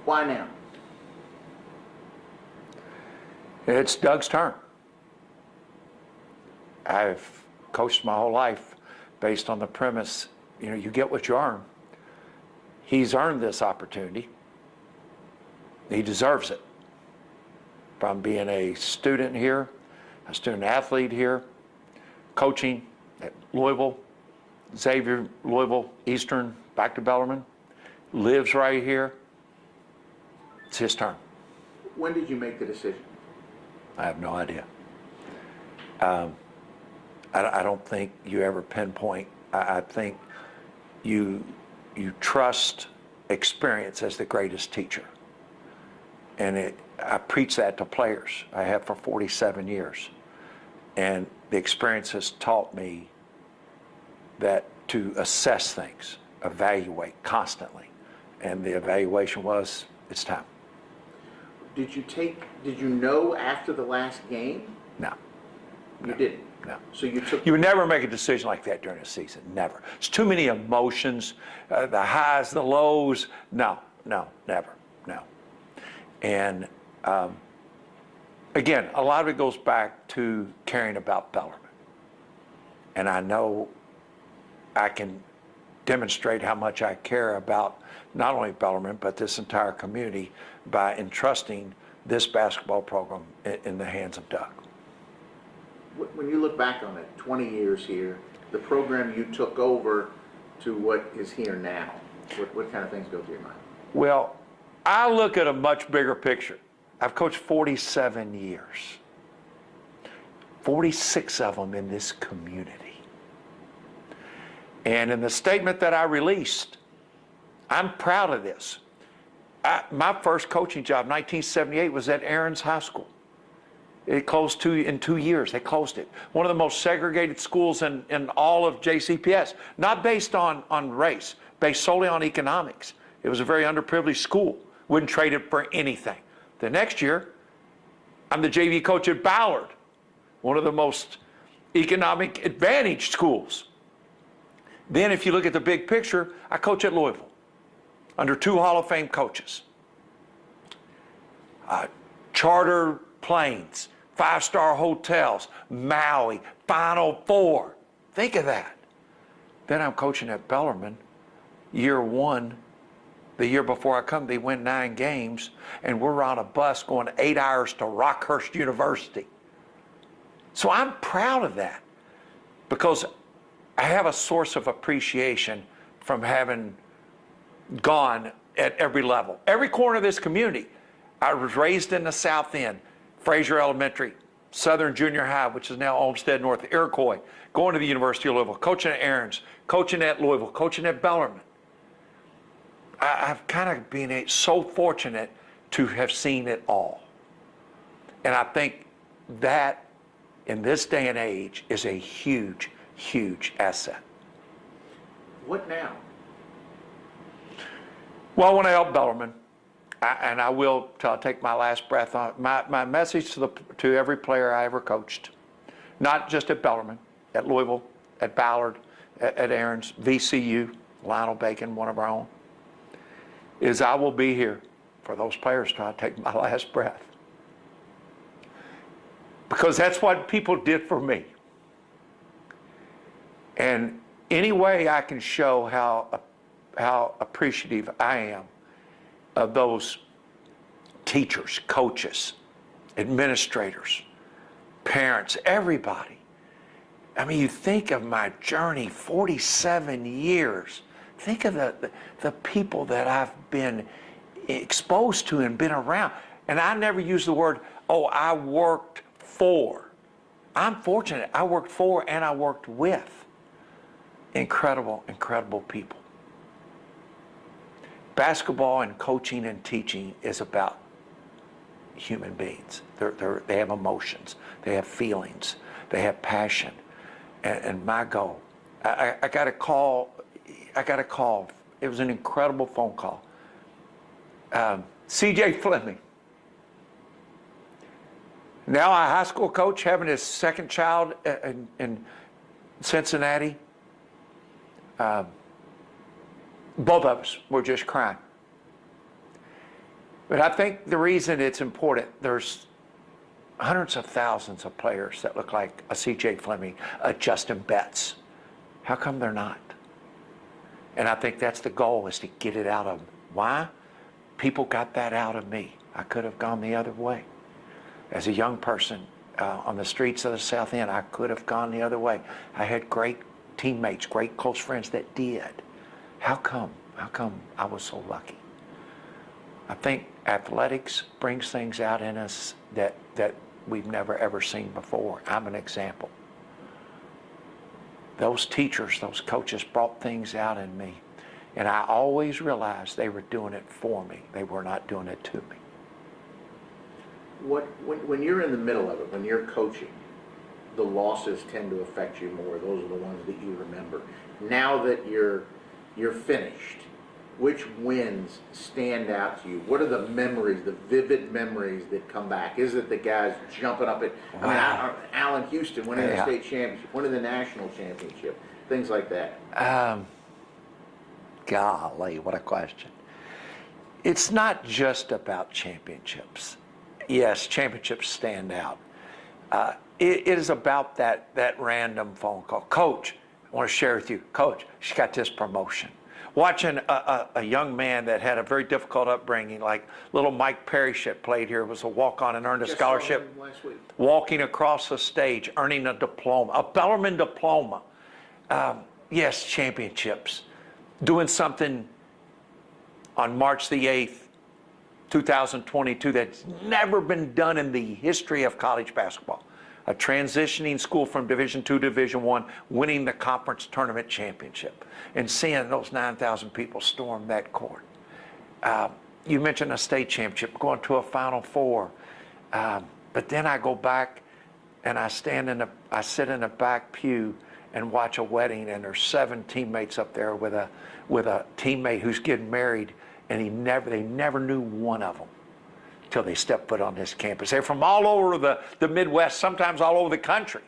Why now? It's Doug's turn. I've coached my whole life based on the premise, you get what you earn. He's earned this opportunity. He deserves it. From being a student here, a student athlete here, coaching at Louisville, Xavier, Louisville, Eastern, back to Bellarmine, lives right here. It's his turn. When did you make the decision? I have no idea. I don't think you ever pinpoint. I think you trust experience as the greatest teacher. And I preach that to players. I have for 47 years. And the experience has taught me that to assess things, evaluate constantly. And the evaluation was, it's time. Did you know after the last game? No. You didn't? No. So you took... You would never make a decision like that during a season, never. It's too many emotions, the highs, the lows. No, never, no. And again, a lot of it goes back to caring about Bellarmine. And I know I can demonstrate how much I care about not only Bellarmine, but this entire community by entrusting this basketball program in the hands of Doug. When you look back on it, 20 years here, the program you took over to what is here now, what kind of things go through your mind? Well, I look at a much bigger picture. I've coached 47 years, 46 of them in this community. And in the statement that I released, I'm proud of this. My first coaching job, 1978, was at Ahrens High School. It closed in 2 years. They closed it. One of the most segregated schools in all of JCPS, not based on race, based solely on economics. It was a very underprivileged school. Wouldn't trade it for anything. The next year, I'm the JV coach at Ballard, one of the most economic advantaged schools. Then if you look at the big picture, I coach at Louisville under 2 Hall of Fame coaches. Charter planes, 5-star hotels, Maui, Final Four. Think of that. Then I'm coaching at Bellarmine, year 1. The year before I come, they win 9 games, and we're on a bus going 8 hours to Rockhurst University. So I'm proud of that because I have a source of appreciation from having gone at every level. Every corner of this community. I was raised in the South End, Fraser Elementary, Southern Junior High, which is now Olmsted North, Iroquois, going to the University of Louisville, coaching at Ahrens, coaching at Louisville, coaching at Bellarmine. I've kind of been so fortunate to have seen it all. And I think that in this day and age is a huge, huge asset. What now? Well, I want to help Bellarmine, and I will till I take my last breath on it. My message to every player I ever coached, not just at Bellarmine, at Louisville, at Ballard, at Ahrens, VCU, Lionel Bacon, one of our own, is I will be here for those players till I take my last breath. Because that's what people did for me. And any way I can show how appreciative I am of those teachers, coaches, administrators, parents, everybody. I mean, you think of my journey, 47 years. Think of the people that I've been exposed to and been around. And I never use the word, oh, I worked for. I'm fortunate. I worked for and I worked with incredible, incredible people. Basketball and coaching and teaching is about human beings. They have emotions. They have feelings. They have passion. And my goal, I got a call. It was an incredible phone call. C.J. Fleming, now a high school coach, having his second child in Cincinnati. Both of us were just crying. But I think the reason it's important, there's hundreds of thousands of players that look like a C.J. Fleming, a Justin Betts. How come they're not? And I think that's the goal, is to get it out of them. Why? People got that out of me. I could have gone the other way. As a young person on the streets of the South End, I could have gone the other way. I had great teammates, great close friends that did. How come? How come I was so lucky? I think athletics brings things out in us that we've never ever seen before. I'm an example. Those teachers, those coaches brought things out in me. And I always realized they were doing it for me. They were not doing it to me. When you're in the middle of it, when you're coaching, the losses tend to affect you more. Those are the ones that you remember. Now that you're finished, which wins stand out to you? What are the memories, the vivid memories that come back? Is it the guys jumping up at, Wow. Allen Houston winning the Yeah. state championship, winning the national championship, things like that? Golly, what a question. It's not just about championships. Yes, championships stand out. It is about that random phone call. Coach, I want to share with you. Coach, she got this promotion. Watching a young man that had a very difficult upbringing, like little Mike Parrish played here, was a walk-on and earned a Just scholarship. saw him last week. Walking across the stage, earning a diploma, a Bellarmine diploma. Yes, championships. Doing something on March the 8th, 2022, that's never been done in the history of college basketball. A transitioning school from Division II to Division I, winning the conference tournament championship, and seeing those 9,000 people storm that court. You mentioned a state championship, going to a Final Four. But then I go back and I sit in a back pew and watch a wedding, and there's 7 teammates up there with a teammate who's getting married, and they never knew one of them till they stepped foot on this campus. They're from all over the Midwest, sometimes all over the country.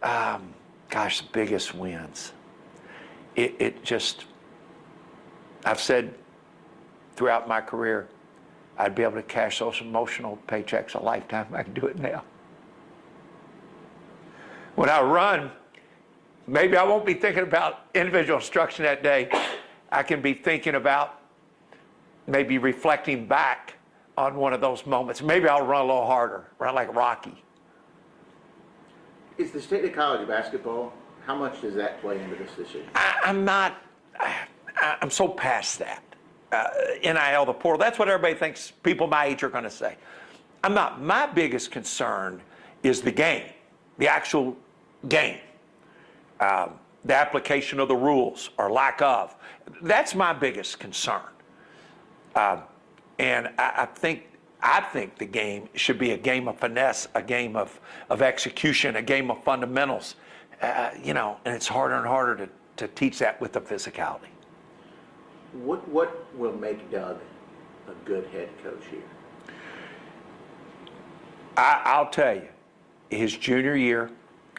Gosh, the biggest wins. It just, I've said throughout my career, I'd be able to cash those emotional paychecks a lifetime. I can do it now. When I run, maybe I won't be thinking about individual instruction that day. I can be thinking about maybe reflecting back on one of those moments. Maybe I'll run a little harder, run like Rocky. Is the state of college basketball, how much does that play into this decision? I'm so past that. NIL, the portal, that's what everybody thinks people my age are going to say. I'm not. My biggest concern is the game, the actual game. The application of the rules or lack of. That's my biggest concern. And I think the game should be a game of finesse, a game of execution, a game of fundamentals. And it's harder and harder to teach that with the physicality. What will make Doug a good head coach here? I'll tell you, his junior year,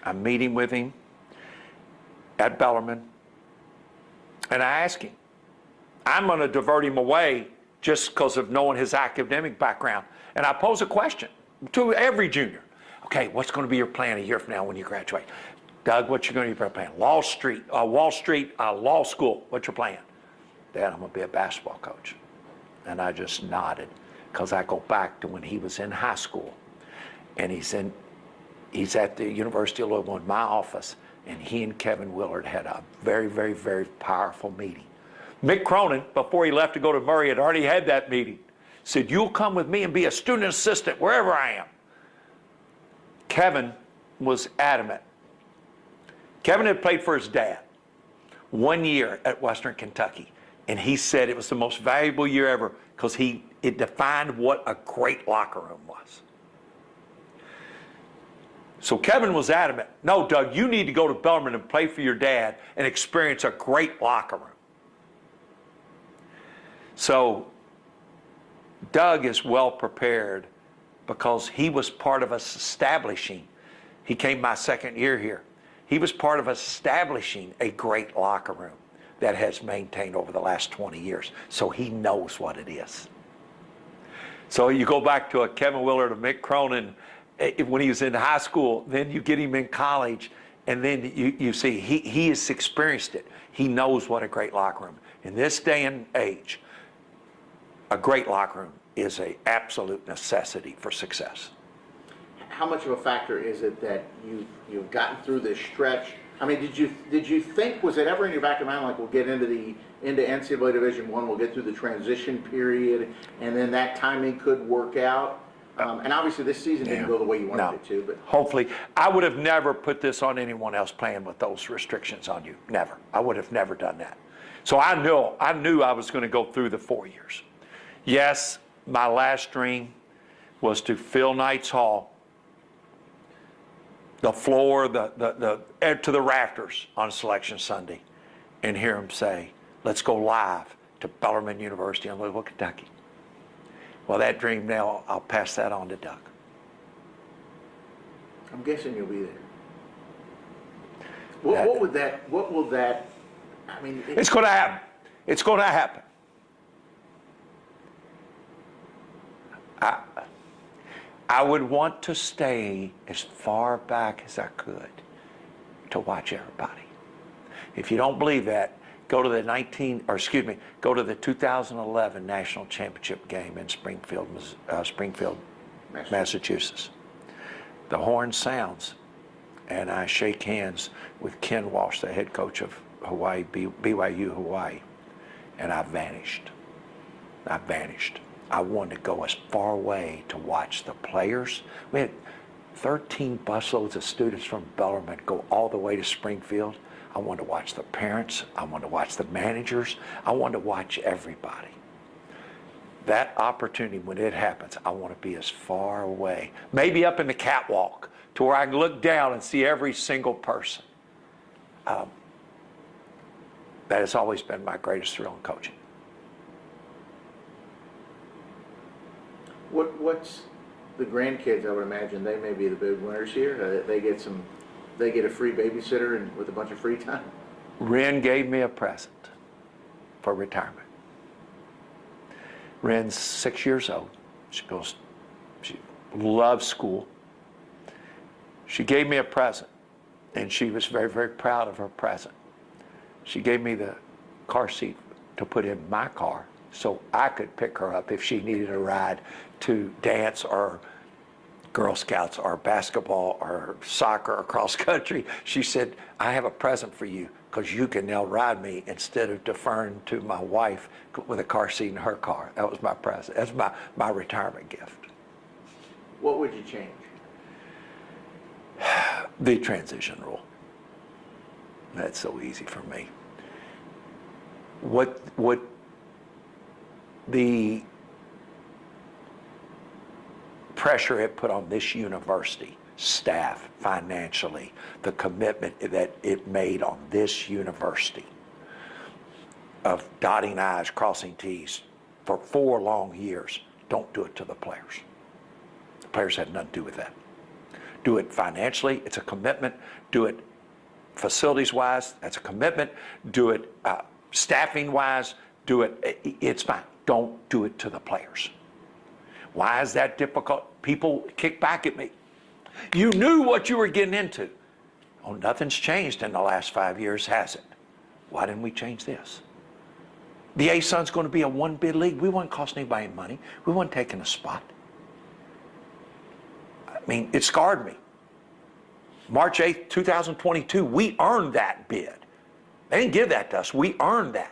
I'm meeting with him at Bellarmine, and I ask him, I'm going to divert him away just because of knowing his academic background. And I pose a question to every junior. Okay, what's going to be your plan a year from now when you graduate? Doug, what's your going to be your plan? Wall Street Law School. What's your plan? Dad, I'm going to be a basketball coach. And I just nodded because I go back to when he was in high school. And he's at the University of Louisville in my office, and he and Kevin Willard had a very, very, very powerful meeting. Mick Cronin, before he left to go to Murray, had already had that meeting. Said, you'll come with me and be a student assistant wherever I am. Kevin was adamant. Kevin had played for his dad 1 year at Western Kentucky, and he said it was the most valuable year ever because it defined what a great locker room was. So Kevin was adamant, no, Doug, you need to go to Bellarmine and play for your dad and experience a great locker room. So Doug is well prepared because he was part of us establishing, he came my second year here, he was part of us establishing a great locker room that has maintained over the last 20 years. So he knows what it is. So you go back to a Kevin Willard, a Mick Cronin, when he was in high school, then you get him in college, and then you see he has experienced it. He knows what a great locker room. In this day and age, a great locker room is an absolute necessity for success. How much of a factor is it that you've gotten through this stretch? I mean, did you think, was it ever in your back of your mind, like, we'll get into NCAA Division I, we'll get through the transition period, and then that timing could work out? And obviously this season didn't go the way you wanted it to, but hopefully. I would have never put this on anyone else playing with those restrictions on you. Never. I would have never done that. So I knew I was going to go through the 4 years. Yes, my last dream was to fill Knights Hall, the floor, to the rafters on Selection Sunday, and hear them say, let's go live to Bellarmine University in Louisville, Kentucky. Well, that dream now, I'll pass that on to Doug. I'm guessing you'll be there. What will that, I mean... It's going to happen. It's going to happen. I would want to stay as far back as I could to watch everybody. If you don't believe that, go to the 2011 National Championship game in Springfield, Massachusetts. The horn sounds, and I shake hands with Ken Walsh, the head coach of Hawaii, BYU Hawaii, and I vanished. I wanted to go as far away to watch the players. We had 13 busloads of students from Bellarmine go all the way to Springfield. I wanted to watch the parents. I wanted to watch the managers. I wanted to watch everybody. That opportunity, when it happens, I want to be as far away, maybe up in the catwalk, to where I can look down and see every single person. That has always been my greatest thrill in coaching. What's the grandkids? I would imagine they may be the big winners here. They get a free babysitter and with a bunch of free time. Ren gave me a present for retirement. Ren's 6 years old. She loves school. She gave me a present, and she was very, very proud of her present. She gave me the car seat to put in my car so I could pick her up if she needed a ride to dance or Girl Scouts or basketball or soccer or cross country. She said, I have a present for you because you can now ride me instead of deferring to my wife with a car seat in her car. That was my present. That's my retirement gift. What would you change? The transition rule. That's so easy for me. What the pressure it put on this university, staff, financially, the commitment that it made on this university of dotting I's, crossing T's for 4 long years, don't do it to the players. The players had nothing to do with that. Do it financially, it's a commitment. Do it facilities-wise, that's a commitment. Do it staffing-wise, do it, it's fine. Don't do it to the players. Why is that difficult? People kick back at me. You knew what you were getting into. Oh, nothing's changed in the last 5 years, has it? Why didn't we change this? The ASUN's going to be a 1-bid league. We weren't costing anybody money. We weren't taking a spot. I mean, it scarred me. March 8th, 2022, we earned that bid. They didn't give that to us. We earned that.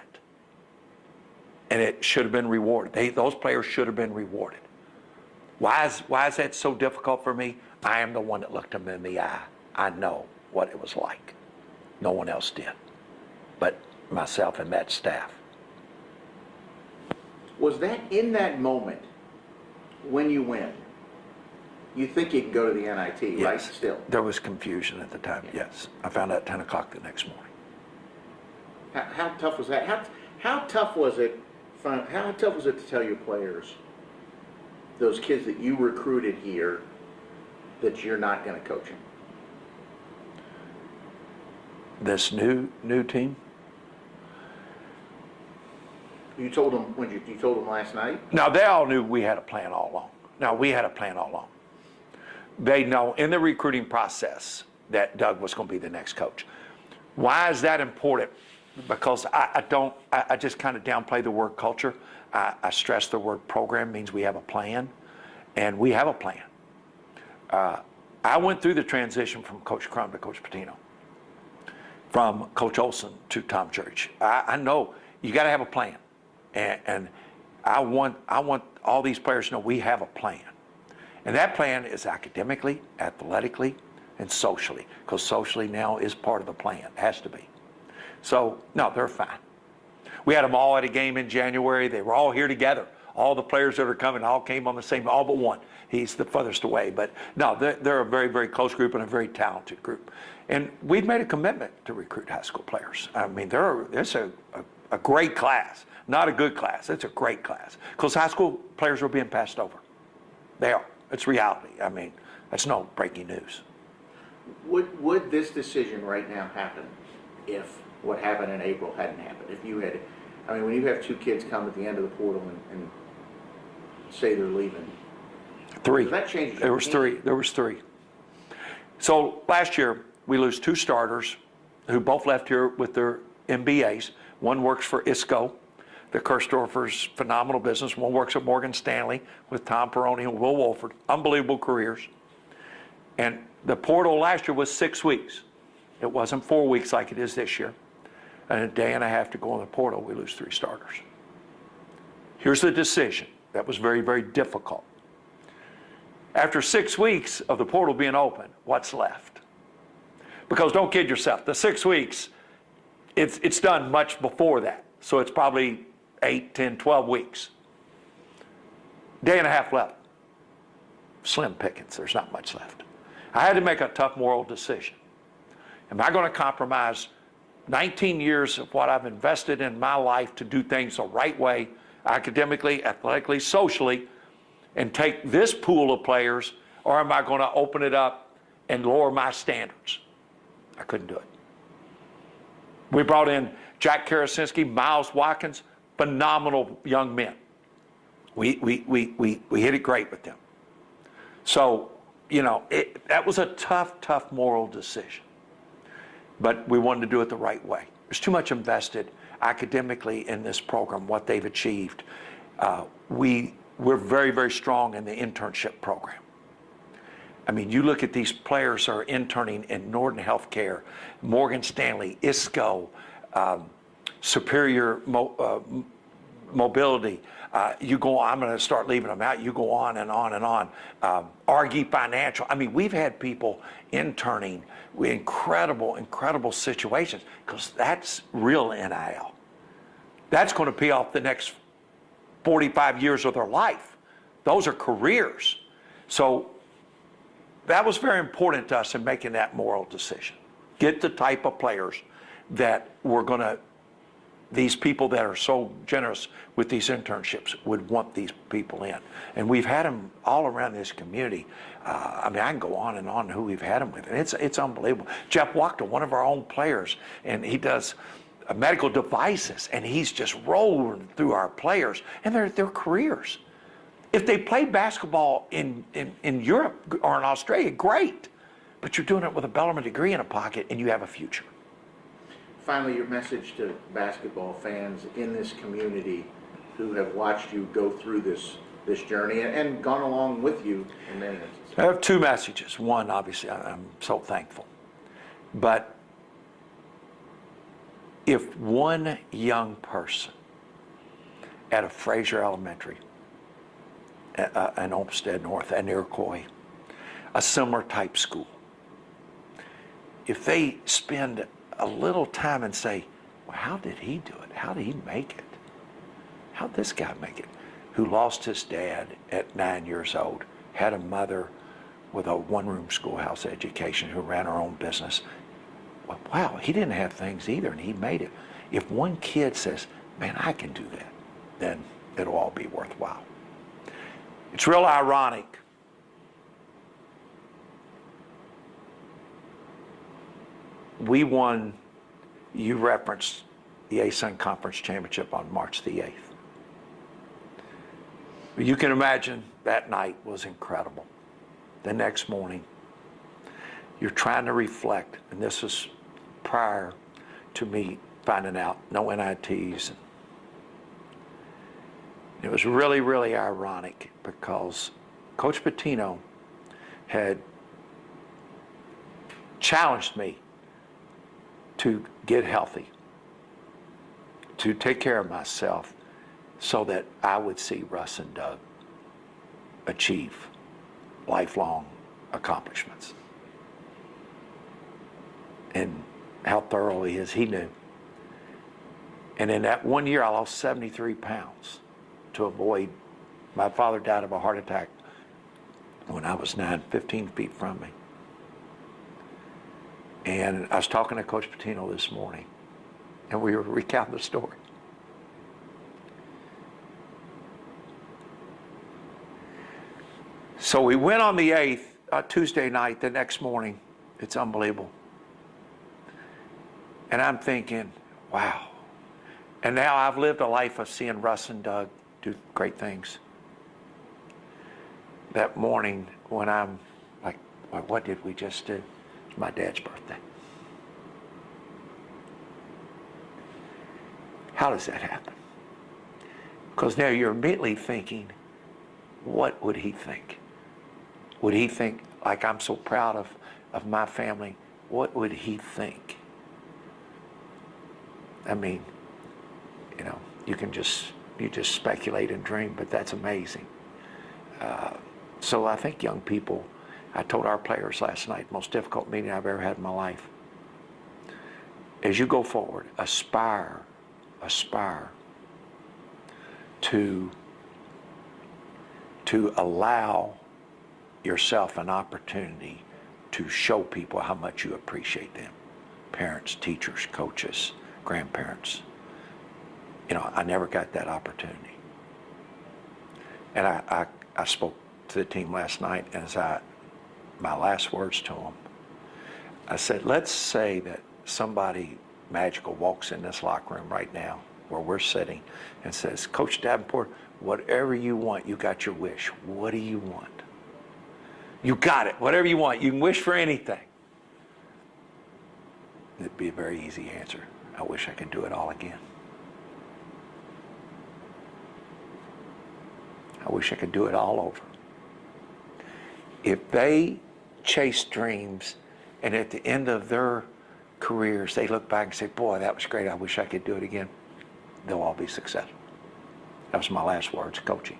And it should have been rewarded. Those players should have been rewarded. Why is that so difficult for me? I am the one that looked them in the eye. I know what it was like. No one else did, but myself and that staff. Was that in that moment when you win? You think you can go to the NIT, Yes. right? Still. There was confusion at the time, yes. I found out at 10 o'clock the next morning. How tough was that? How tough was it? How tough was it to tell your players, those kids that you recruited here, that you're not going to coach them? This new team? You told them when you told them last night? Now, they all knew we had a plan all along. Now, we had a plan all along. They know in the recruiting process that Doug was going to be the next coach. Why is that important? Because I just kind of downplay the word culture. I stress the word program means we have a plan, and we have a plan. I went through the transition from Coach Crum to Coach Pitino, from Coach Olson to Tom Church. I know you got to have a plan, and I want all these players to know we have a plan, and that plan is academically, athletically, and socially, because socially now is part of the plan. It has to be. So no, they're fine. We had them all at a game in January. They were all here together. All the players that are coming all came on the same, all but one. He's the furthest away. But no, they're a very, very close group and a very talented group. And we've made a commitment to recruit high school players. I mean, it's a great class, not a good class. It's a great class because high school players are being passed over. They are. It's reality. I mean, that's no breaking news. Would this decision right now happen if what happened in April hadn't happened? If you had, I mean, when you have two kids come at the end of the portal and say they're leaving, Three. That changes. There was three. There was three. So last year we lose two starters who both left here with their MBAs. One works for ISCO, the Kirchdorfer's phenomenal business. One works at Morgan Stanley with Tom Peroni and Will Wolford. Unbelievable careers. And the portal last year was 6 weeks. It wasn't 4 weeks like it is this year. And a day and a half to go in the portal, we lose three starters. Here's the decision that was very, very difficult. After 6 weeks of the portal being open, what's left? Because don't kid yourself, the 6 weeks, it's done much before that. So it's probably 8, 10, 12 weeks. Day and a half left. Slim pickings, there's not much left. I had to make a tough moral decision. Am I going to compromise 19 years of what I've invested in my life to do things the right way, academically, athletically, socially, and take this pool of players, or am I going to open it up and lower my standards? I couldn't do it. We brought in Jack Karasinski, Miles Watkins, phenomenal young men. We hit it great with them. So, you know, that was a tough moral decision. But we wanted to do it the right way. There's too much invested academically in this program, what they've achieved. We're very, very strong in the internship program. I mean, you look at these players who are interning in Norton Healthcare, Morgan Stanley, ISCO, Superior Mobility. You go on, I'm going to start leaving them out. You go on and on and on. Argy Financial. I mean, we've had people interning with incredible situations because that's real NIL. That's going to pay off the next 45 years of their life. Those are careers. So that was very important to us in making that moral decision. Get the type of players that we're going to, these people that are so generous with these internships would want these people in. And we've had them all around this community. I mean, I can go on and on who we've had them with. And it's unbelievable. Jeff Wachter, one of our own players, and he does medical devices, and he's just rolling through our players, and their careers. If they play basketball in Europe or in Australia, great. But you're doing it with a Bellarmine degree in a pocket, and you have a future. Finally, your message to basketball fans in this community who have watched you go through this journey and gone along with you in many instances. I have two messages. One, obviously, I'm so thankful. But if one young person at a Fraser Elementary, an Olmsted North, an Iroquois, a similar type school, if they spend a little time and say, well, how did he do it? How did he make it? How did this guy make it? Who lost his dad at 9 years old, had a mother with a one-room schoolhouse education who ran her own business. Well, wow, he didn't have things either, and he made it. If one kid says, man, I can do that, then it'll all be worthwhile. It's real ironic. We won, you referenced the ASUN Conference Championship on March the 8th. You can imagine that night was incredible. The next morning, you're trying to reflect, and this is prior to me finding out no NITs. It was really, really ironic because Coach Pitino had challenged me to get healthy, to take care of myself so that I would see Russ and Doug achieve lifelong accomplishments. And how thorough he is, he knew. And in that 1 year, I lost 73 pounds to avoid, my father died of a heart attack when I was 15 feet from me. And I was talking to Coach Pitino this morning, and we were recounting the story. So we went on the 8th, Tuesday night, the next morning. It's unbelievable. And I'm thinking, wow. And now I've lived a life of seeing Russ and Doug do great things. That morning when I'm like, well, what did we just do? It's my dad's birthday. How does that happen? Because now you're immediately thinking, what would he think? Would he think, like, I'm so proud of my family, what would he think? I mean, you know, you just speculate and dream, but that's amazing. So I think young people, I told our players last night, most difficult meeting I've ever had in my life. As you go forward, aspire to allow yourself an opportunity to show people how much you appreciate them. Parents, teachers, coaches, grandparents. You know, I never got that opportunity. And I spoke to the team last night, and my last words to them, I said, let's say that somebody magical walks in this locker room right now where we're sitting and says, Coach Davenport, whatever you want, you got your wish. What do you want? You got it, whatever you want. You can wish for anything. It'd be a very easy answer. I wish I could do it all again. I wish I could do it all over. If they chase dreams and at the end of their careers, they look back and say, boy, that was great. I wish I could do it again. They'll all be successful. That was my last words coaching.